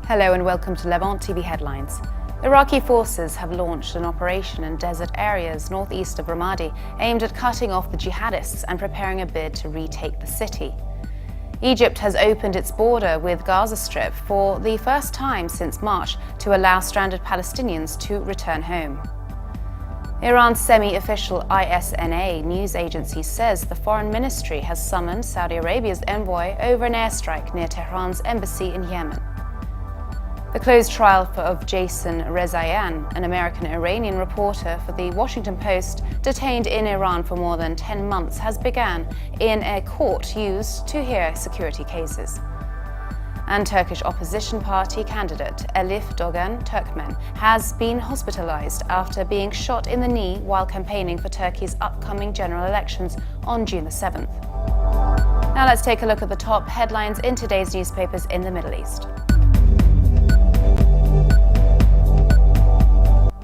Hello and welcome to Levant TV headlines. Iraqi forces have launched an operation in desert areas northeast of Ramadi aimed at cutting off the jihadists and preparing a bid to retake the city. Egypt has opened its border with Gaza Strip for the first time since March to allow stranded Palestinians to return home. Iran's semi-official ISNA news agency says the foreign ministry has summoned Saudi Arabia's envoy over an airstrike near Tehran's embassy in Yemen. The closed trial of Jason Rezaian, an American-Iranian reporter for the Washington Post, detained in Iran for more than 10 months, has begun in a court used to hear security cases. And Turkish opposition party candidate Elif Doğan Türkmen has been hospitalized after being shot in the knee while campaigning for Turkey's upcoming general elections on June the 7th. Now let's take a look at the top headlines in today's newspapers in the Middle East.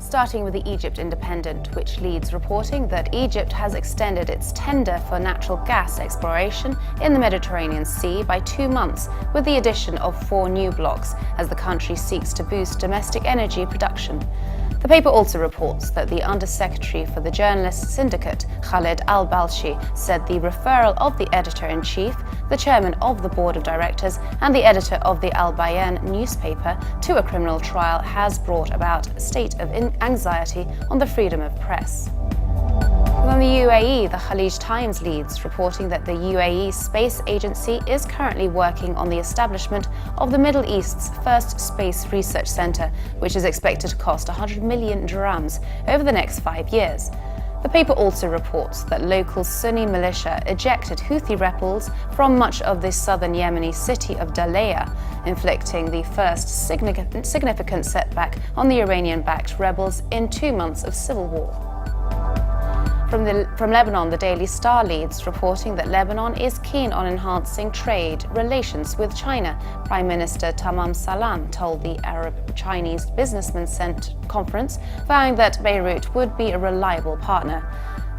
Starting with the Egypt Independent, which leads reporting that Egypt has extended its tender for natural gas exploration in the Mediterranean Sea by 2 months, with the addition of 4 new blocks, as the country seeks to boost domestic energy production. The paper also reports that the Undersecretary for the Journalists Syndicate, Khaled al-Balshy, said the referral of the editor-in-chief, the chairman of the board of directors, and the editor of the al-Bayan newspaper to a criminal trial has brought about a state of anxiety on the freedom of press. From the UAE, the Khalij Times leads, reporting that the UAE Space Agency is currently working on the establishment of the Middle East's first space research center, which is expected to cost 100 million dirhams over the next 5 years. The paper also reports that local Sunni militia ejected Houthi rebels from much of the southern Yemeni city of Dalayah, inflicting the first significant setback on the Iranian-backed rebels in 2 months of civil war. From Lebanon, the Daily Star leads, reporting that Lebanon is keen on enhancing trade relations with China. Prime Minister Tamam Salam told the Arab-Chinese Businessmen Conference, vowing that Beirut would be a reliable partner.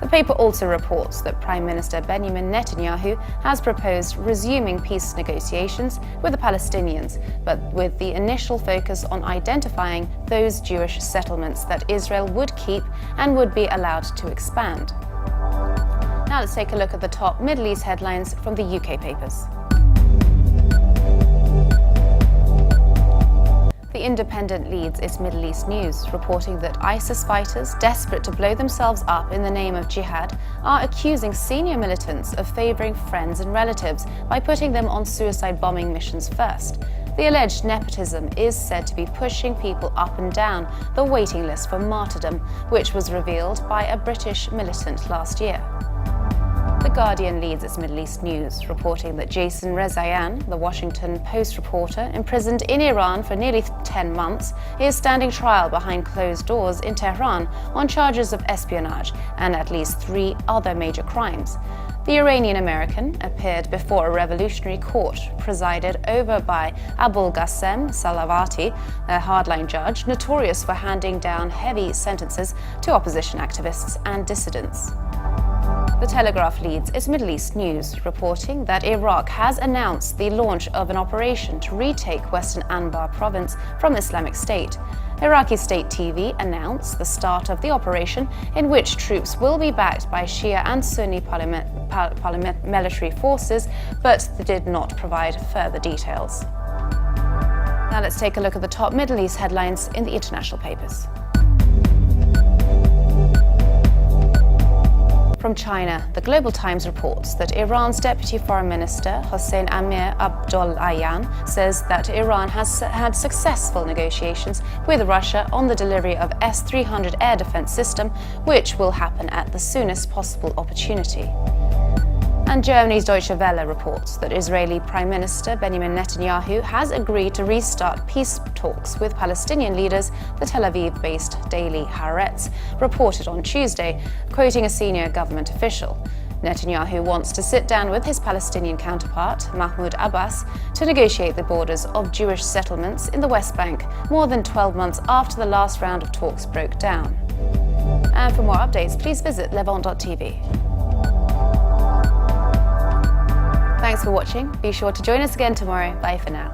The paper also reports that Prime Minister Benjamin Netanyahu has proposed resuming peace negotiations with the Palestinians, but with the initial focus on identifying those Jewish settlements that Israel would keep and would be allowed to expand. Now let's take a look at the top Middle East headlines from the UK papers. The Independent leads its Middle East news, reporting that ISIS fighters, desperate to blow themselves up in the name of jihad, are accusing senior militants of favoring friends and relatives by putting them on suicide bombing missions first. The alleged nepotism is said to be pushing people up and down the waiting list for martyrdom, which was revealed by a British militant last year. The Guardian leads its Middle East news, reporting that Jason Rezaian, the Washington Post reporter imprisoned in Iran for nearly 10 months, is standing trial behind closed doors in Tehran on charges of espionage and at least 3 other major crimes. The Iranian-American appeared before a revolutionary court presided over by Abulghasem Salavati, a hardline judge notorious for handing down heavy sentences to opposition activists and dissidents. The Telegraph leads its Middle East news, reporting that Iraq has announced the launch of an operation to retake Western Anbar province from Islamic State. Iraqi state TV announced the start of the operation, in which troops will be backed by Shia and Sunni military forces, but did not provide further details. Now let's take a look at the top Middle East headlines in the international papers. From China, the Global Times reports that Iran's Deputy Foreign Minister Hossein Amir-Abdollahian says that Iran has had successful negotiations with Russia on the delivery of S-300 air defense system, which will happen at the soonest possible opportunity. And Germany's Deutsche Welle reports that Israeli Prime Minister Benjamin Netanyahu has agreed to restart peace talks with Palestinian leaders, the Tel Aviv-based daily Haaretz reported on Tuesday, quoting a senior government official. Netanyahu wants to sit down with his Palestinian counterpart, Mahmoud Abbas, to negotiate the borders of Jewish settlements in the West Bank, more than 12 months after the last round of talks broke down. And for more updates, please visit levant.tv. Thanks for watching. Be sure to join us again tomorrow. Bye for now.